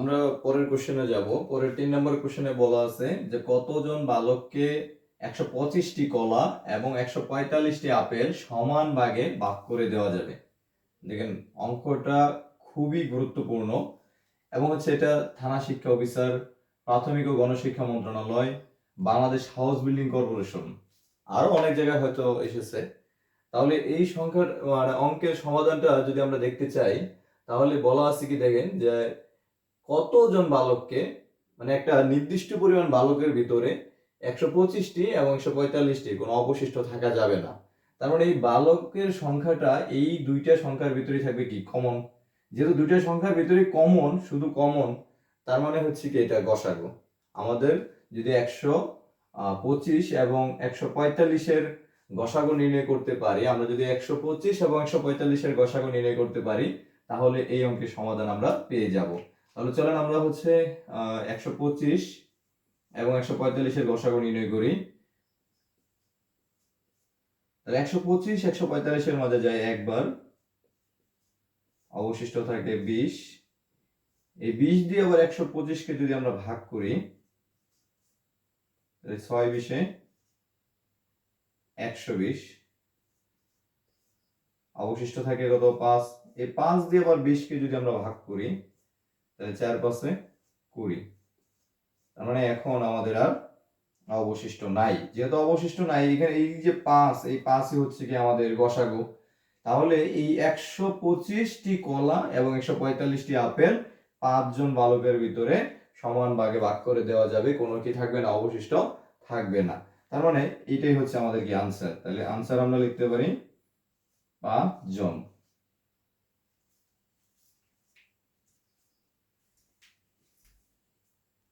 আমরা পরের কোশ্চেনে যাব। পরের 3 নম্বর কোশ্চেনে বলা আছে যে কতজন বালককে 125টি কলা এবং 145টি আপেল সমান ভাগে ভাগ করে দেওয়া যাবে। দেখেন অঙ্কটা খুবই গুরুত্বপূর্ণ এবং এটা থানা শিক্ষা অফিসার, প্রাথমিক ও গণশিক্ষা মন্ত্রণালয়, বাংলাদেশ হাউস বিল্ডিং কর্পোরেশন আরো অনেক জায়গায় হয়তো এসেছে। তাহলে এই সংখ্যার অঙ্কের সমাধানটা যদি আমরা দেখতে চাই তাহলে বলা আছে কি দেখেন যে কতজন বালককে একটা নির্দিষ্ট পরিমাণ বালকের ভিতরে 125টি এবং 145টি কোনো অবশিষ্ট থাকা যাবে না। তার মানে এই বালকের সংখ্যাটা এই দুইটা সংখ্যার ভিতরেই থাকবে কি কমন। যেহেতু দুইটা সংখ্যার ভিতরে কমন, শুধু কমন, তার মানে হচ্ছে কি এটা গসাগু। আমাদের যদি 125 এবং 145-এর গসাগু নির্ণয় করতে পারি, আমরা যদি 125 এবং 145-এর গসাগু নির্ণয় করতে পারি তাহলে এই অঙ্কের সমাধান আমরা পেয়ে যাব। তাহলে চলেন আমরা 125 এবং 145-এর গসাগু নির্ণয় করি। তাহলে 125 145-এর মাঝে যায় একবার, অবশিষ্ট থাকে 20। এই 20 দিয়ে আবার 125-কে যদি আমরা ভাগ করি তাহলে 6 20-এ 120, অবশিষ্ট থাকে কত 5। এই 5 দিয়ে আবার 20-কে যদি আমরা ভাগ করি তাহলে 4 5-এ 20। তার মানে এখন আমাদের আর অবশিষ্ট নাই। যেহেতু অবশিষ্ট নাই, এখানে এই যে 5, এই 5ই হচ্ছে কি আমাদের গসাগু। তাহলে এই 125টি কলা এবং 145টি আপেল 5 জন বালকের ভিতরে সমান ভাগে ভাগ করে দেওয়া যাবে, কোনো কি থাকবে না, অবশিষ্ট থাকবে না। তার মানে এটাই হচ্ছে আমাদের কি আনসার। তাহলে আনসার আমরা লিখতে পারি 5 জন।